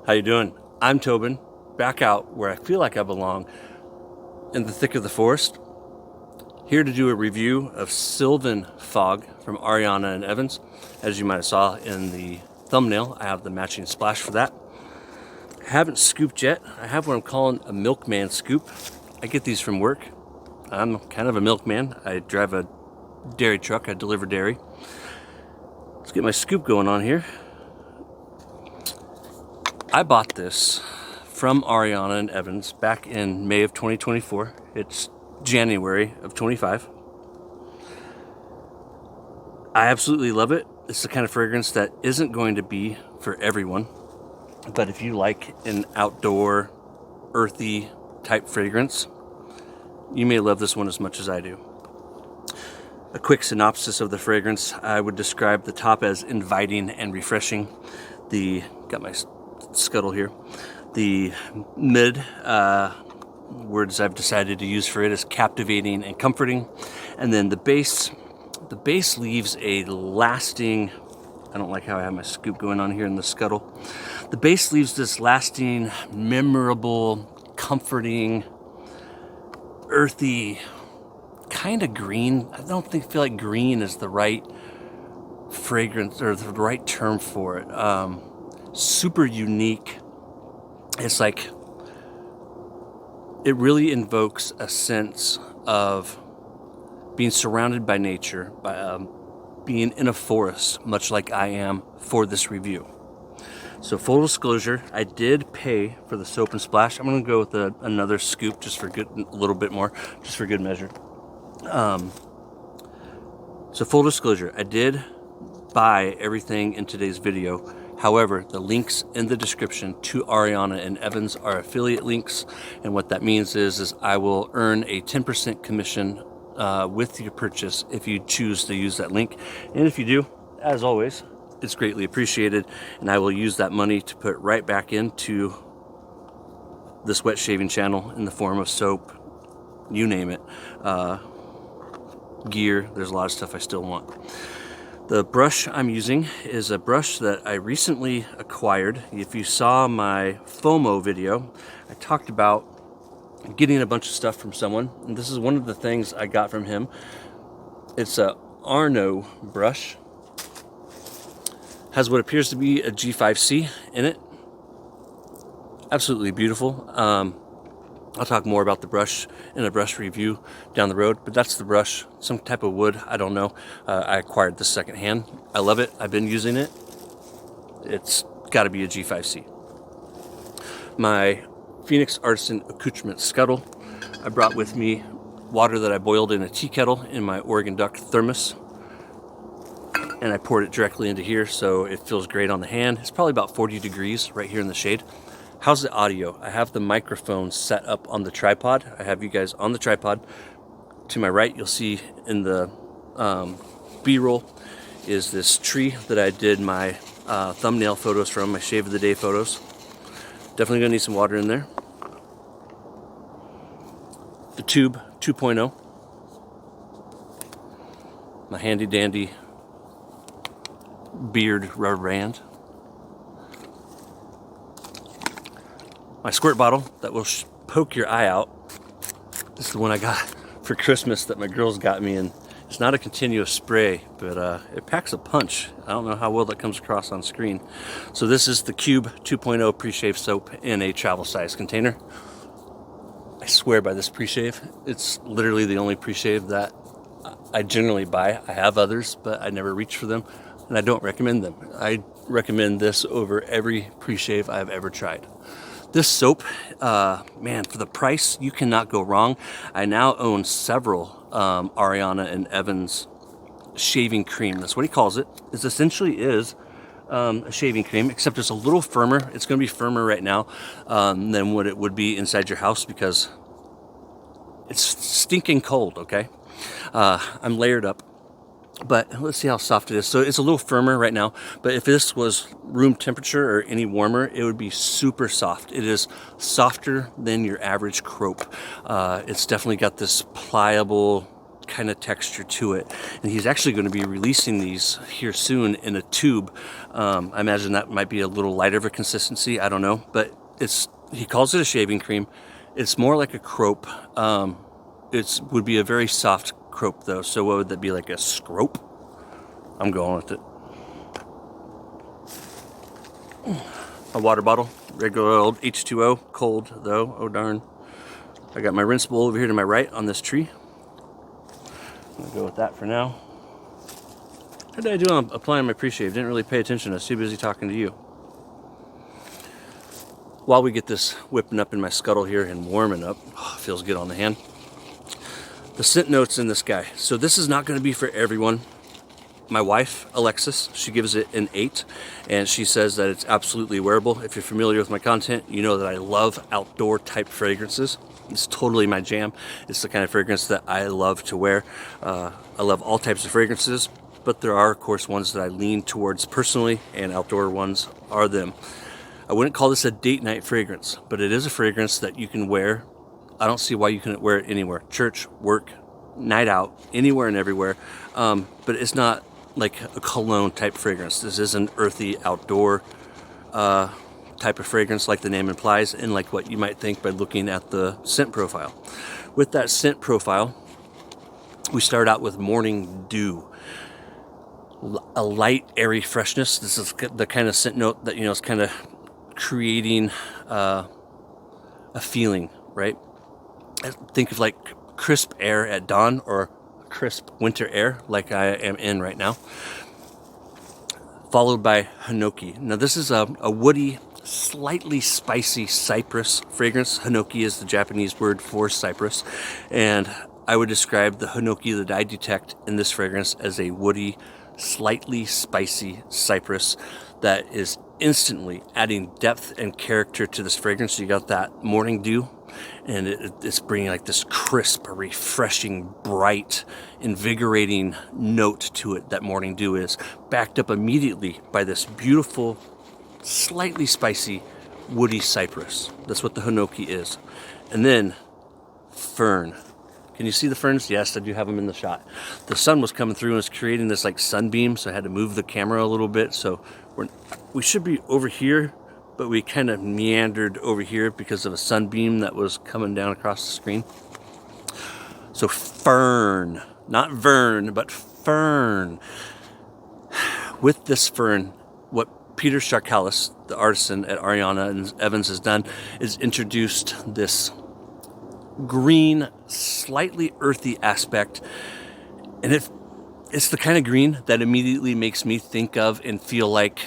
How you doing? I'm Tobin, back out where I feel like I belong, in the thick of the forest, here to do a review of Sylvan Fog from Ariana and Evans. As you might have saw in the thumbnail, I have the matching splash for that. I haven't scooped yet. I have what I'm calling a milkman scoop. I get these from work. I'm kind of a milkman. I drive a dairy truck. I deliver dairy. Let's get my scoop going on here. I bought this from Ariana and Evans back in May of 2024. It's January of 25. I absolutely love it. It's the kind of fragrance that isn't going to be for everyone. But if you like an outdoor, earthy type fragrance, you may love this one as much as I do. A quick synopsis of the fragrance. I would describe the top as inviting and refreshing. Got my Scuttle here. The mid words I've decided to use for it is captivating and comforting. And then the base leaves a lasting, I don't like how I have my scoop going on here in the Scuttle. The base leaves this lasting, memorable, comforting, earthy, kind of green. I don't feel like green is the right fragrance or the right term for it. Super unique. It's like it really invokes a sense of being surrounded by nature, by being in a forest, much like I am for this review. So full disclosure, I did pay for the soap and splash. I'm gonna go with another scoop just for good, a little bit more, just for good measure. So full disclosure, I did buy everything in today's video. However, the links in the description to Ariana and Evans are affiliate links, and what that means is I will earn a 10% commission with your purchase if you choose to use that link. And if you do, as always, it's greatly appreciated, and I will use that money to put right back into this wet shaving channel in the form of soap, you name it, gear. There's a lot of stuff I still want. The brush I'm using is a brush that I recently acquired. If you saw my FOMO video, I talked about getting a bunch of stuff from someone, and this is one of the things I got from him. It's a Arno brush. Has what appears to be a G5C in it. Absolutely beautiful. I'll talk more about the brush in a brush review down the road, but that's the brush, some type of wood, I don't know. I acquired this secondhand. I love it. I've been using it. It's got to be a G5C. My Phoenix Artisan Accoutrements Scuttle. I brought with me water that I boiled in a tea kettle in my Oregon Duck thermos, and I poured it directly into here, so it feels great on the hand. It's probably about 40 degrees right here in the shade. How's the audio? I have the microphone set up on the tripod. I have you guys on the tripod. To my right, you'll see in the B-roll is this tree that I did my thumbnail photos from, my shave of the day photos. Definitely gonna need some water in there. The Tube 2.0. My handy dandy beard rubber band. My squirt bottle that will poke your eye out. This is the one I got for Christmas that my girls got me, and it's not a continuous spray, but it packs a punch. I don't know how well that comes across on screen. So this is the Cube 2.0 pre-shave soap in a travel size container. I swear by this pre-shave. It's literally the only pre-shave that I generally buy. I have others, but I never reach for them, and I don't recommend them. I recommend this over every pre-shave I've ever tried. This soap, man, for the price, you cannot go wrong. I now own several Ariana and Evans shaving cream. That's what he calls it. It essentially is a shaving cream, except it's a little firmer. It's going to be firmer right now than what it would be inside your house because it's stinking cold, okay? I'm layered up. But let's see how soft it is. So it's a little firmer right now, but if this was room temperature or any warmer, it would be super soft. It is softer than your average crope. It's definitely got this pliable kind of texture to it. And he's actually going to be releasing these here soon in a tube. I imagine that might be a little lighter of a consistency. I don't know, but he calls it a shaving cream. It's more like a crope. It would be a very soft crope though. So what would that be, like a scrope? I'm going with it. A water bottle, regular old H2O, cold though, oh darn. I got my rinse bowl over here to my right on this tree. I'm gonna go with that for now. How did I do on applying my pre-shave? Didn't really pay attention, I was too busy talking to you. While we get this whipping up in my Scuttle here and warming up, feels good on the hand. The scent notes in this guy. So this is not gonna be for everyone. My wife, Alexis, she gives it an 8, and she says that it's absolutely wearable. If you're familiar with my content, you know that I love outdoor type fragrances. It's totally my jam. It's the kind of fragrance that I love to wear. I love all types of fragrances, but there are, of course, ones that I lean towards personally, and outdoor ones are them. I wouldn't call this a date night fragrance, but it is a fragrance that you can wear. I don't see why you couldn't wear it anywhere. Church, work, night out, anywhere and everywhere. But it's not like a cologne type fragrance. This is an earthy outdoor type of fragrance, like the name implies, and like what you might think by looking at the scent profile. With that scent profile, we start out with Morning Dew. A light, airy freshness. This is the kind of scent note that, is kind of creating a feeling, right? Think of like crisp air at dawn, or crisp winter air like I am in right now, followed by Hinoki. Now this is a woody, slightly spicy cypress fragrance. Hinoki is the Japanese word for cypress, and I would describe the Hinoki that I detect in this fragrance as a woody, slightly spicy cypress that is instantly adding depth and character to this fragrance. So you got that Morning Dew, and it's bringing like this crisp, refreshing, bright, invigorating note to it that Morning Dew is, backed up immediately by this beautiful, slightly spicy, woody cypress. That's what the Hinoki is. And then fern. Can you see the ferns? Yes, I do have them in the shot. The sun was coming through and was creating this like sunbeam, so I had to move the camera a little bit. So we should be over here, but we kind of meandered over here because of a sunbeam that was coming down across the screen. So fern, not vern, but fern. With this fern, what Peter Sharkalis, the artisan at Ariana and Evans, has done is introduced this green, slightly earthy aspect, and it's the kind of green that immediately makes me think of and feel like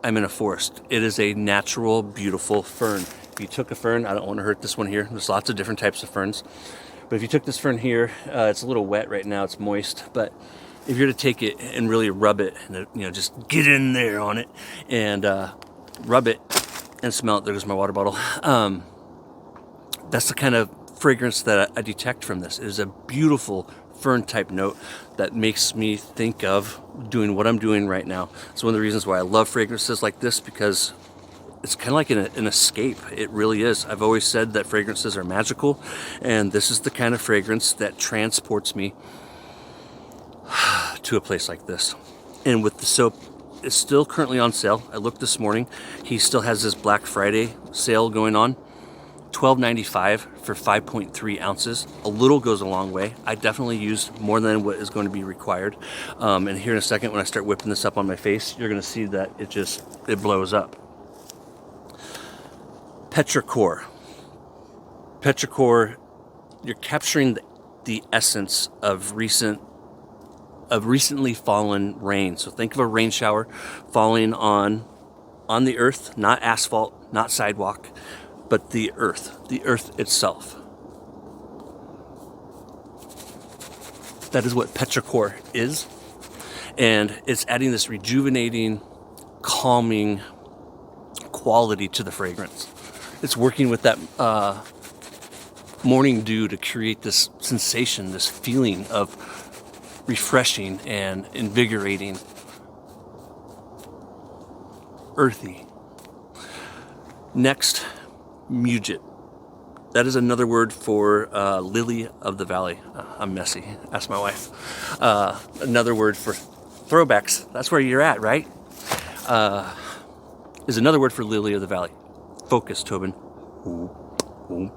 I'm in a forest. It is a natural, beautiful fern. If you took a fern, I don't want to hurt this one here. There's lots of different types of ferns, but if you took this fern here, it's a little wet right now. It's moist, but if you're to take it and really rub it, and just get in there on it and rub it and smell it. There goes my water bottle. That's the kind of fragrance that I detect from this. It is a beautiful fern type note that makes me think of doing what I'm doing right now. It's one of the reasons why I love fragrances like this, because it's kind of like an escape. It really is. I've always said that fragrances are magical, and this is the kind of fragrance that transports me to a place like this. And with the soap, it's still currently on sale. I looked this morning. He still has his Black Friday sale going on. $12.95 for 5.3 ounces. A little goes a long way. I definitely used more than what is going to be required. And here in a second, when I start whipping this up on my face, you're going to see that it blows up. Petrichor. Petrichor, you're capturing the essence of recently fallen rain. So think of a rain shower falling on the earth, not asphalt, not sidewalk, but the earth itself. That is what petrichor is. And it's adding this rejuvenating, calming quality to the fragrance. It's working with that Morning Dew to create this sensation, this feeling of refreshing and invigorating, earthy. Next, Mugit. That is another word for lily of the valley. I'm messy. Ask my wife. Another word for throwbacks. That's where you're at, right? Is another word for lily of the valley. Focus, Tobin. Ooh, ooh.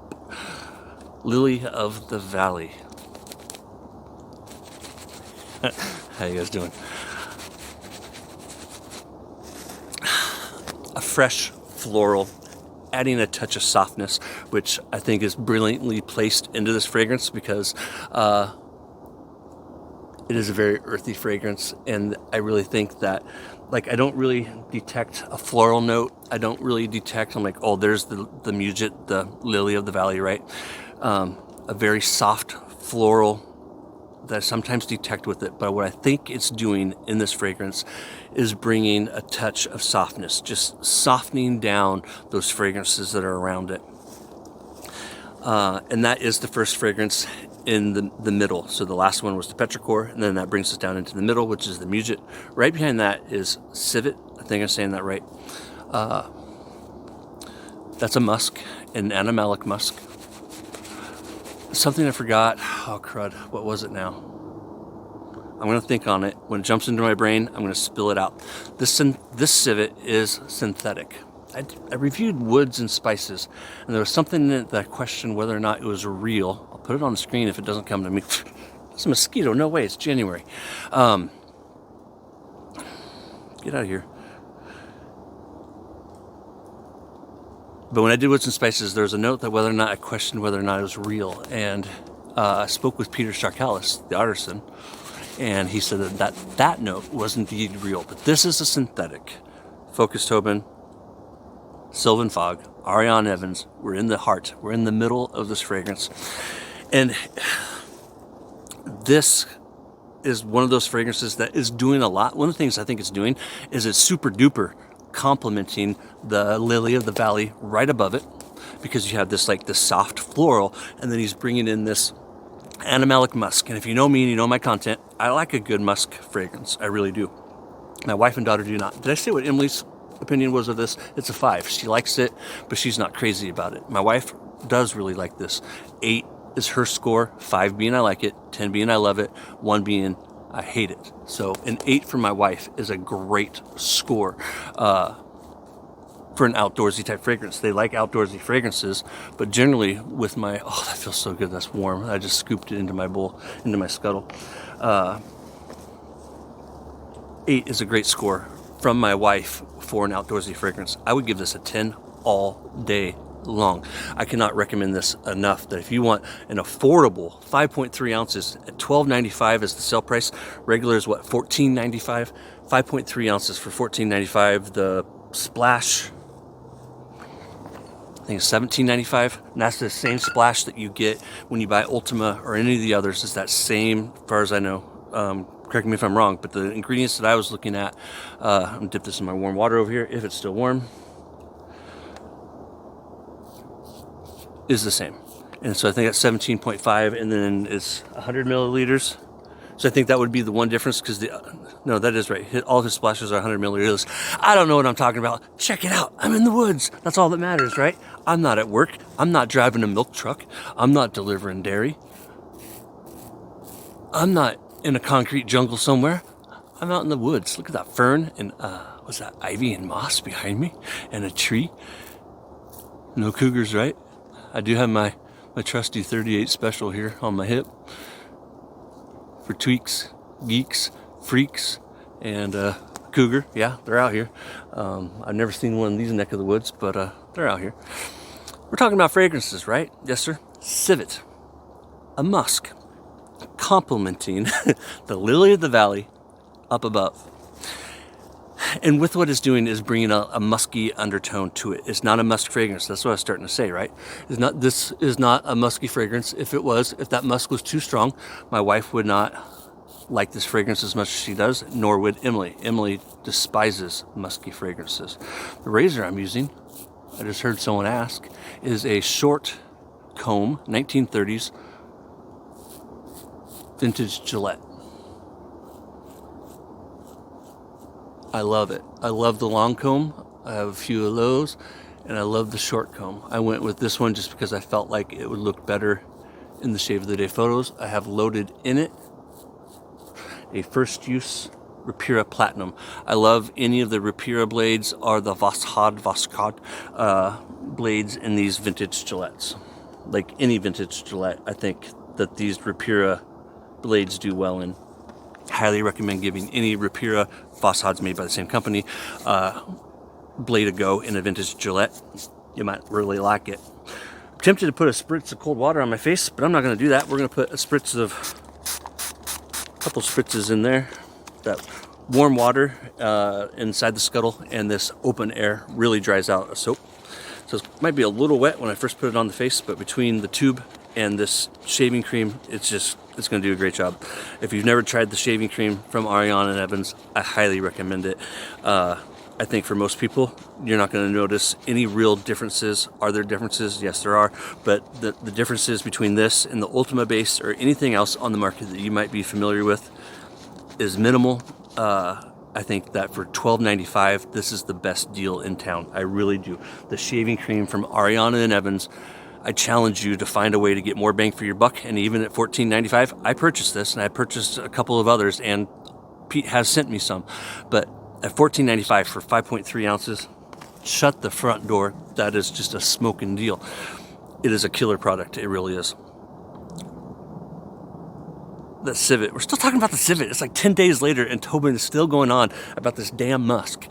Lily of the valley. How you guys doing? A fresh floral, adding a touch of softness, which I think is brilliantly placed into this fragrance because it is a very earthy fragrance, and I really think that, like, I don't really detect a floral note. I don't really detect, I'm like, oh, there's the muget, the lily of the valley, right? A very soft floral that I sometimes detect with it, but what I think it's doing in this fragrance is bringing a touch of softness, just softening down those fragrances that are around it. And that is the first fragrance in the middle. So the last one was the petrichor, and then that brings us down into the middle, which is the muget. Right behind that is civet. I think I'm saying that right. That's a musk, an animalic musk. Something I forgot. Oh, crud. What was it now? I'm going to think on it. When it jumps into my brain, I'm going to spill it out. This civet is synthetic. I reviewed woods and spices, and there was something in it that I questioned whether or not it was real. I'll put it on the screen if it doesn't come to me. It's a mosquito. No way. It's January. Get out of here. But when I did woods and spices, there was a note that whether or not I questioned whether or not it was real. And I spoke with Peter Starkalis, the artisan, and he said that note was indeed real. But this is a synthetic. Focus, Tobin. Sylvan Fog, Ariana and Evans. We're in the heart. We're in the middle of this fragrance. And this is one of those fragrances that is doing a lot. One of the things I think it's doing is it's super duper complementing the lily of the valley right above it, because you have this like this soft floral, and then he's bringing in this animalic musk. And if you know me and you know my content, I like a good musk fragrance. I really do. My wife and daughter do not. Did I say what Emily's opinion was of this? It's a 5. She likes it, but she's not crazy about it. My wife does really like this. 8 is her score, 5 being I like it, 10 being I love it, 1 being I hate it. So an 8 for my wife is a great score for an outdoorsy type fragrance. They like outdoorsy fragrances, but generally with my, oh, that feels so good, that's warm. I just scooped it into my bowl, into my scuttle. 8 is a great score from my wife for an outdoorsy fragrance. I would give this a 10 all day long. I cannot recommend this enough, that if you want an affordable 5.3 ounces at $12.95 is the sale price. Regular is what, $14.95? 5.3 ounces for $14.95. The splash, I think it's $17.95, and that's the same splash that you get when you buy Ultima or any of the others. It's that same, as far as I know. Correct me if I'm wrong, but the ingredients that I was looking at, I'm gonna dip this in my warm water over here, if it's still warm, is the same. And so I think that's 17.5, and then it's 100 milliliters. So I think that would be the one difference, because no, that is right. All of his splashes are 100 milliliters. I don't know what I'm talking about. Check it out. I'm in the woods. That's all that matters, right? I'm not at work. I'm not driving a milk truck. I'm not delivering dairy. I'm not in a concrete jungle somewhere. I'm out in the woods. Look at that fern and what's that, ivy and moss behind me, and a tree. No cougars, right? I do have my trusty 38 special here on my hip for tweaks, geeks, freaks, and cougar. Yeah, they're out here. I've never seen one in these neck of the woods, but they're out here. We're talking about fragrances, right? Yes, sir. Civet, a musk, complementing the lily of the valley up above. And with what it's doing is bringing a musky undertone to it. It's not a musk fragrance. That's what I was starting to say, right? This is not a musky fragrance. If that musk was too strong, my wife would not like this fragrance as much as she does, nor would Emily. Emily despises musky fragrances. The razor I'm using, I just heard someone ask, is a short comb, 1930s, vintage Gillette. I love it. I love the long comb. I have a few of those, And I love the short comb. I went with this one just because I felt like it would look better in the Shave of the Day photos. I have loaded in it a first use Rapira Platinum. I love any of the Rapira blades or the Voskhod blades in these vintage Gillettes. Like any vintage Gillette, I think that these Rapira blades do well in. Highly recommend giving any Rapira, Voskhod made by the same company, blade a go in a vintage Gillette. You might really like it. I'm tempted to put a spritz of cold water on my face, but I'm not going to do that. We're going to put a couple spritzes in there. That warm water inside the Scuttle, and this open air really dries out a soap. So it might be a little wet when I first put it on the face, but between the tube and this shaving cream, it's going to do a great job. If you've never tried the shaving cream from Ariana and Evans, I highly recommend it. I think for most people, you're not going to notice any real differences. Are there differences? Yes, there are. But the differences between this and the Ultima base or anything else on the market that you might be familiar with is minimal. I think that for $12.95, this is the best deal in town. I really do. The shaving cream from Ariana and Evans, I challenge you to find a way to get more bang for your buck. And even at $14.95, I purchased this, and I purchased a couple of others, and Pete has sent me some. But at $14.95 for 5.3 ounces, shut the front door. That is just a smoking deal. It is a killer product. It really is. The civet. We're still talking about the civet. It's like 10 days later, and Tobin is still going on about this damn musk.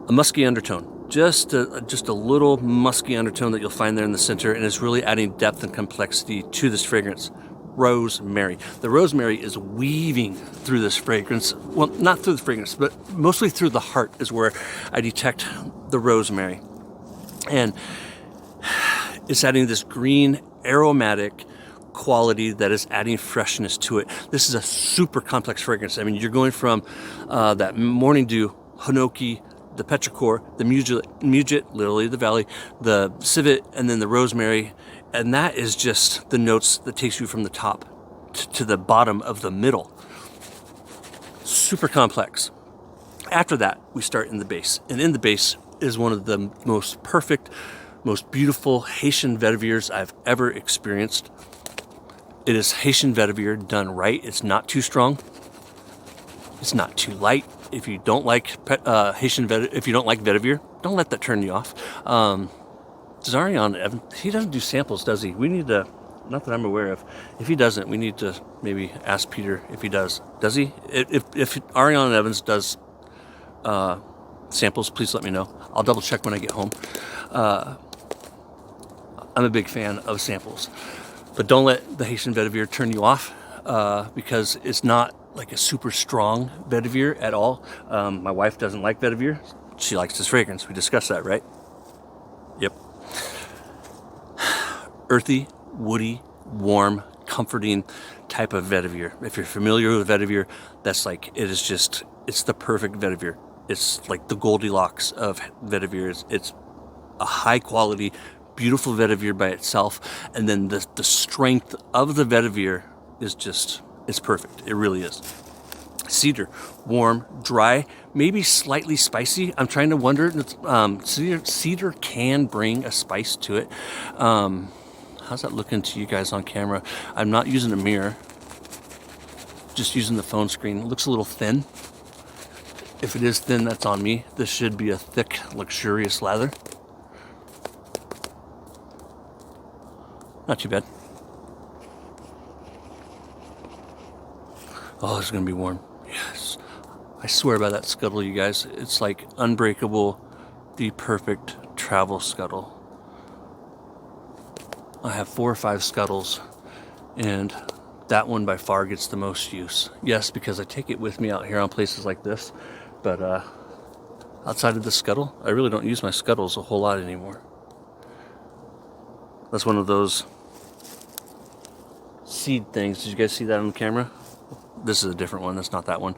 A musky undertone. Just a little musky undertone that you'll find there in the center, and it's really adding depth and complexity to this fragrance. Rosemary. The rosemary is weaving through this fragrance. Well, not through the fragrance, but mostly through the heart is where I detect the rosemary. And it's adding this green, aromatic quality that is adding freshness to it. This is a super complex fragrance. I mean, you're going from that Morning Dew, Hinoki, the Petrichor, the Muget, Lily the Valley, the civet, and then the rosemary. And that is just the notes that takes you from the top to the bottom of the middle. Super complex. After that, we start in the base. And in the base is one of the most perfect, most beautiful Haitian vetiviers I've ever experienced. It is Haitian vetiver done right. It's not too strong. It's not too light. If you don't like if you don't like vetiver, don't let that turn you off. Does Ariana Evans, he doesn't do samples, does he? We need to, not that I'm aware of. If he doesn't, we need to maybe ask Peter if he does. Does he? If Ariana Evans does samples, please let me know. I'll double check when I get home. I'm a big fan of samples. But don't let the Haitian vetiver turn you off because it's not like a super strong vetiver at all. My wife doesn't like vetiver. She likes this fragrance. We discussed that, right? Yep. Earthy, woody, warm, comforting type of vetiver. If you're familiar with vetiver, that's like, it's the perfect vetiver. It's like the Goldilocks of vetiver. It's a high quality, beautiful vetiver by itself, and then the strength of the vetiver is just, it's perfect. It really is. Cedar, warm, dry, maybe slightly spicy. I'm trying to wonder, cedar can bring a spice to it. How's that looking to you guys on camera? I'm not using a mirror, just using the phone screen. It looks a little thin. If it is thin, that's on me. This should be a thick, luxurious lather. Not too bad. Oh, it's gonna be warm. Yes. I swear by that Scuttle, you guys. It's like unbreakable, the perfect travel Scuttle. I have 4 or 5 Scuttles, and that one by far gets the most use. Yes, because I take it with me out here on places like this, but outside of the Scuttle, I really don't use my Scuttles a whole lot anymore. That's one of those seed things. Did you guys see that on camera? This is a different one. That's not that one.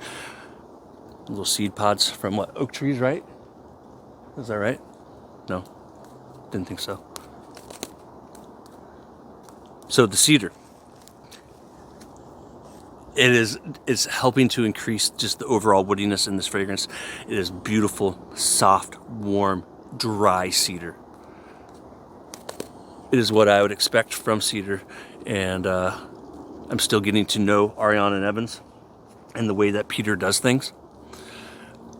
Little seed pods from what? Oak trees, right? Is that right? No, didn't think so. So the cedar, it's helping to increase just the overall woodiness in this fragrance. It is beautiful, soft, warm, dry cedar. It is what I would expect from cedar, and I'm still getting to know Ariana and Evans and the way that Peter does things.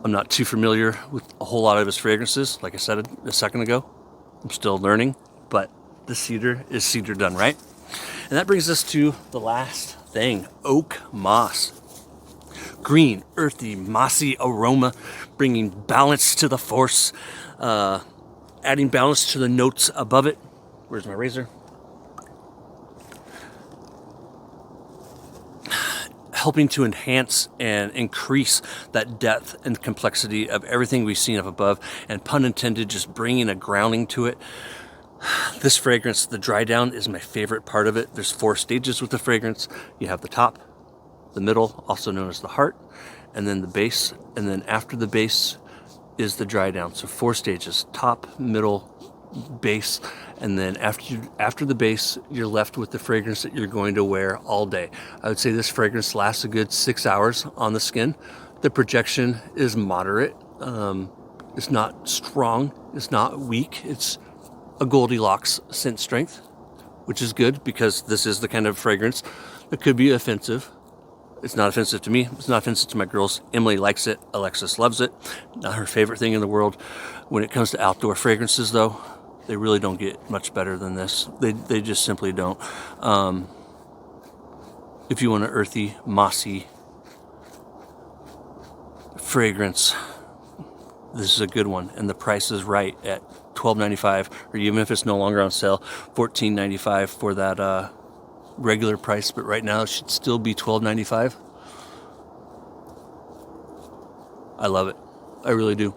I'm not too familiar with a whole lot of his fragrances, like I said a second ago. I'm still learning, but the cedar is cedar done right. And that brings us to the last thing, oak moss. Green, earthy, mossy aroma, bringing balance to the force, adding balance to the notes above it. Where's my razor? Helping to enhance and increase that depth and complexity of everything we've seen up above, and pun intended, just bringing a grounding to it. This fragrance, the dry down, is my favorite part of it. There's 4 stages with the fragrance. You have the top, the middle, also known as the heart, and then the base, and then after the base is the dry down. So 4 stages: top, middle, base, and then after the base, you're left with the fragrance that you're going to wear all day. I would say this fragrance lasts a good 6 hours on the skin. The projection is moderate. It's not strong. It's not weak. It's a Goldilocks scent strength, which is good because this is the kind of fragrance that could be offensive. It's not offensive to me. It's not offensive to my girls. Emily likes it. Alexis loves it. Not her favorite thing in the world. When it comes to outdoor fragrances, though, they really don't get much better than this. They just simply don't. If you want an earthy, mossy fragrance, this is a good one. And the price is right at $12.95, or even if it's no longer on sale, $14.95 for that regular price. But right now it should still be $12.95. I love it. I really do.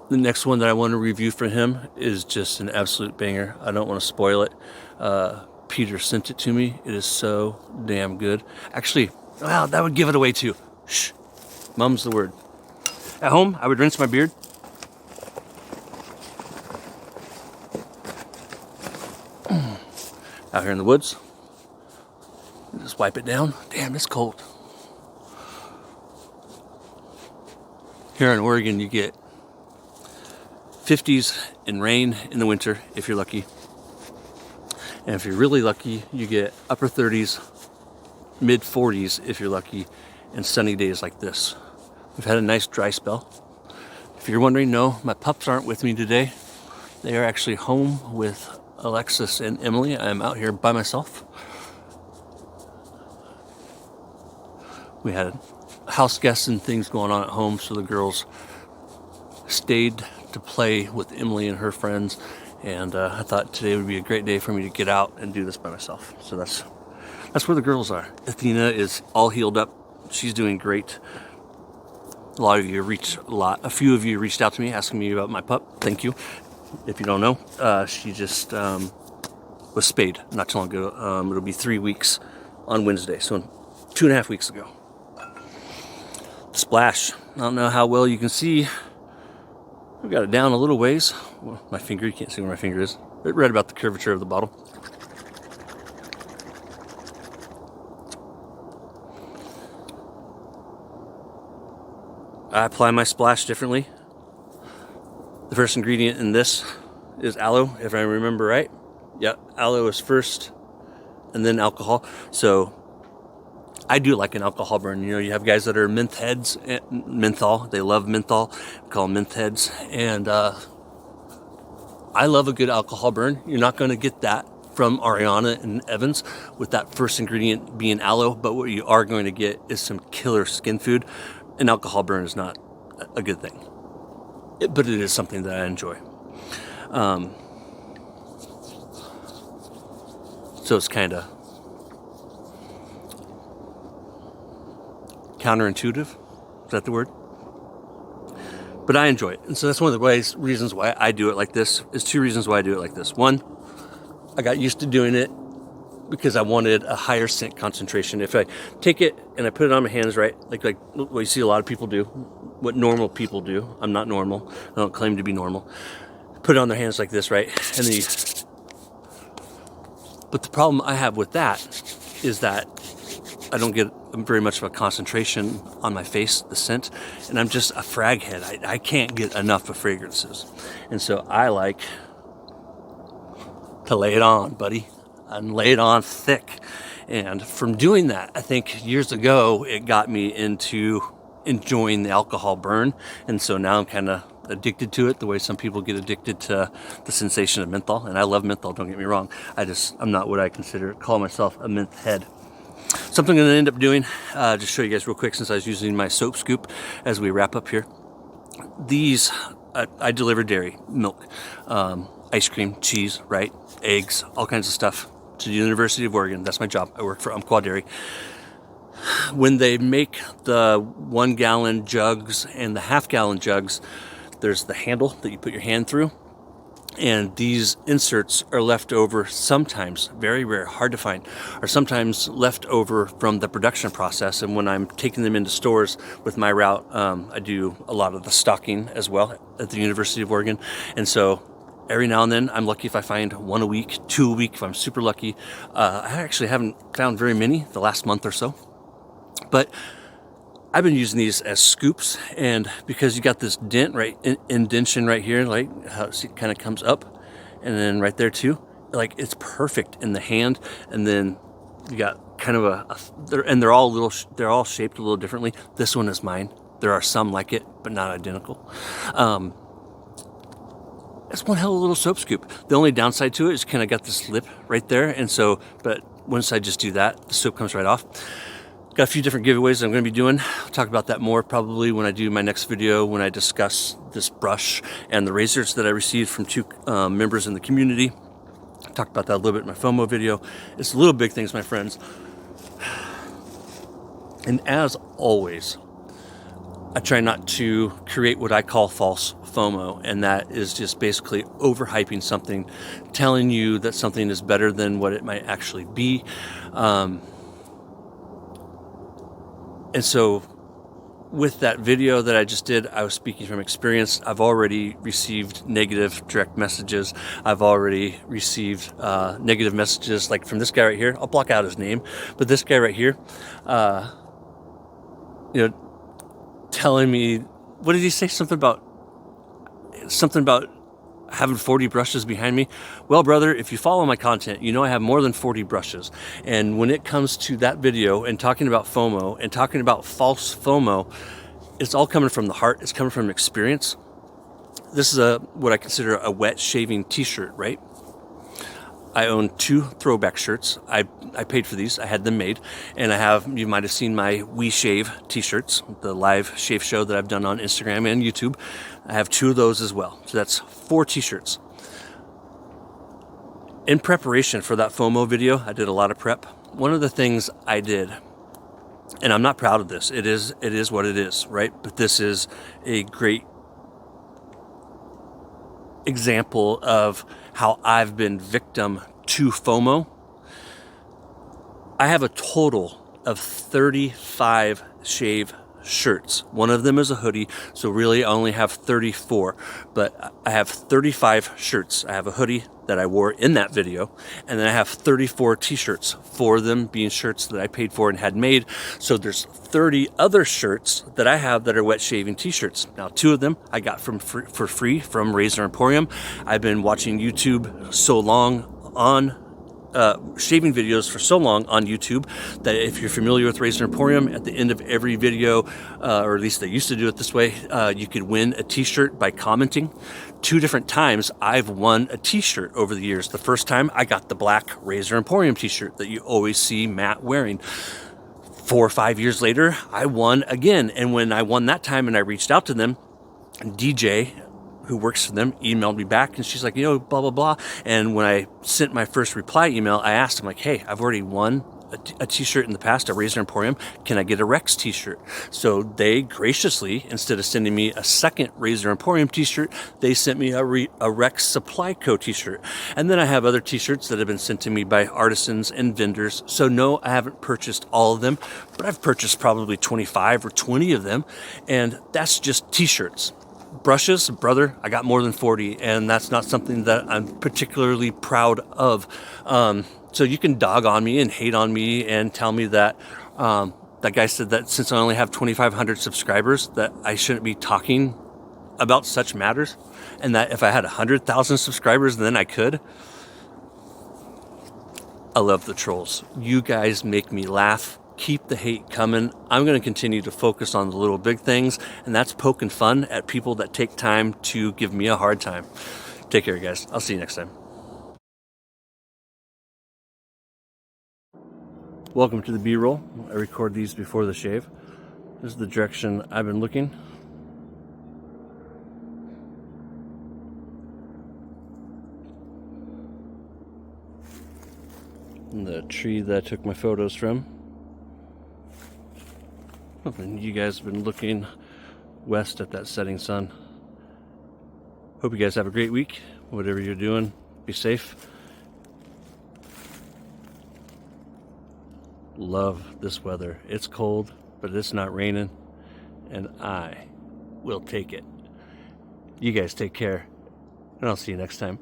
The next one that I want to review for him is just an absolute banger. I don't want to spoil it. Peter sent it to me. It is so damn good. Actually, well, that would give it away too. Shh. Mum's the word. At home, I would rinse my beard. Out here in the woods, just wipe it down. Damn, it's cold. Here in Oregon, you get 50s and rain in the winter if you're lucky. And if you're really lucky, you get upper 30s, mid 40s if you're lucky, and sunny days like this. We've had a nice dry spell. If you're wondering, no, my pups aren't with me today. They are actually home with Alexis and Emily. I'm out here by myself. We had house guests and things going on at home, so the girls stayed to play with Emily and her friends, and I thought today would be a great day for me to get out and do this by myself. So that's where the girls are. Athena is all healed up. She's doing great. A few of you reached out to me asking me about my pup. Thank you. If you don't know, she just was spayed not too long ago. It'll be 3 weeks on Wednesday, so 2.5 weeks ago. Splash. I don't know how well you can see. I've got it down a little ways. Well, my finger, you can't see where my finger is. Right about the curvature of the bottle. I apply my splash differently. The first ingredient in this is aloe, if I remember right. Yeah, aloe is first, and then alcohol. So I do like an alcohol burn. You know, you have guys that are menthol. They love menthol. We call them menth heads. And I love a good alcohol burn. You're not going to get that from Ariana and Evans with that first ingredient being aloe. But what you are going to get is some killer skin food. An alcohol burn is not a good thing, but it is something that I enjoy. So it's kind of counterintuitive. Is that the word? But I enjoy it. And so that's one of the reasons why I do it like this. Is 2 reasons why I do it like this. One, I got used to doing it because I wanted a higher scent concentration. If I take it and I put it on my hands, right, like what you see a lot of people do, what normal people do. I'm not normal. I don't claim to be normal. Put it on their hands like this, right? And then but the problem I have with that is that I don't get very much of a concentration on my face, the scent, and I'm just a frag head. I can't get enough of fragrances. And so I like to lay it on, buddy, and lay it on thick. And from doing that, I think years ago, it got me into enjoying the alcohol burn. And so now I'm kind of addicted to it the way some people get addicted to the sensation of menthol. And I love menthol, don't get me wrong. I'm not what I call myself a menth head. Something I'm going to end up doing, just show you guys real quick since I was using my soap scoop as we wrap up here. These, I deliver dairy, milk, ice cream, cheese, right? Eggs, all kinds of stuff to the University of Oregon. That's my job. I work for Umpqua Dairy. When they make the 1 gallon jugs and the half-gallon jugs, there's the handle that you put your hand through. And these inserts are left over sometimes, very rare, hard to find, are sometimes left over from the production process. And when I'm taking them into stores with my route, I do a lot of the stocking as well at the University of Oregon. And so every now and then, I'm lucky if I find 1 a week, 2 a week, if I'm super lucky. I actually haven't found very many the last month or so. But I've been using these as scoops, and because you got this dent right, indention right here, like how it kind of comes up, and then right there too, like it's perfect in the hand. And then you got kind of they're all shaped a little differently. This one is mine. There are some like it, but not identical. It's one hell of a little soap scoop. The only downside to it is kind of got this lip right there, and so, but once I just do that, the soap comes right off. Got a few different giveaways I'm going to be doing. I'll talk about that more probably when I do my next video, when I discuss this brush and the razors that I received from 2 members in the community. I talked about that a little bit in my FOMO video. It's little big things, my friends. And as always, I try not to create what I call false FOMO, and that is just basically overhyping something, telling you that something is better than what it might actually be. And so with that video that I just did, I was speaking from experience. I've already received negative direct messages. I've already received negative messages like from this guy right here. I'll block out his name, but this guy right here, telling me, what did he say? Something about having 40 brushes behind me. Well, brother, if you follow my content, you know I have more than 40 brushes. And when it comes to that video and talking about FOMO and talking about false FOMO, it's all coming from the heart. It's coming from experience. This is what I consider a wet shaving t-shirt, right? I own 2 throwback shirts. I paid for these. I had them made. And you might have seen my We Shave t-shirts, the live shave show that I've done on Instagram and YouTube. I have 2 of those as well. So that's 4 t-shirts. In preparation for that FOMO video, I did a lot of prep. One of the things I did, and I'm not proud of this, it is what it is, right? But this is a great example of how I've been victim to FOMO. I have a total of 35 shave shirts. One of them is a hoodie, so really I only have 34, but I have 35 shirts. I have a hoodie that I wore in that video, and then I have 34 t-shirts, 4 of them being shirts that I paid for and had made. So there's 30 other shirts that I have that are wet shaving t-shirts. Now 2 of them I got for free from Razor Emporium. I've been watching YouTube so long on shaving videos for so long on YouTube that if you're familiar with Razor Emporium, at the end of every video, or at least they used to do it this way, you could win a t-shirt by commenting. 2 different times I've won a t-shirt over the years. The first time I got the black Razor Emporium t-shirt that you always see Matt wearing. 4 or 5 years later, I won again. And when I won that time and I reached out to them, DJ, who works for them, emailed me back, and she's like, blah, blah, blah. And when I sent my first reply email, I asked him, like, hey, I've already won a t-shirt in the past, a Razor Emporium. Can I get a Rex t-shirt? So they graciously, instead of sending me a second Razor Emporium t-shirt, they sent me a Rex Supply Co. t-shirt. And then I have other t-shirts that have been sent to me by artisans and vendors. So no, I haven't purchased all of them, but I've purchased probably 25 or 20 of them. And that's just t-shirts. Brushes, brother, I got more than 40, and that's not something that I'm particularly proud of. So you can dog on me and hate on me and tell me that That guy said that since I only have 2,500 subscribers, that I shouldn't be talking about such matters, and that if I had 100,000 subscribers, then I could. I love the trolls. You guys make me laugh. Keep the hate coming. I'm going to continue to focus on the little big things, and that's poking fun at people that take time to give me a hard time. Take care, guys. I'll see you next time. Welcome to the B-roll. I record these before the shave. This is the direction I've been looking. And the tree that I took my photos from. And you guys have been looking west at that setting sun. Hope you guys have a great week. Whatever you're doing, be safe. Love this weather. It's cold, but it's not raining, and I will take it. You guys take care, and I'll see you next time.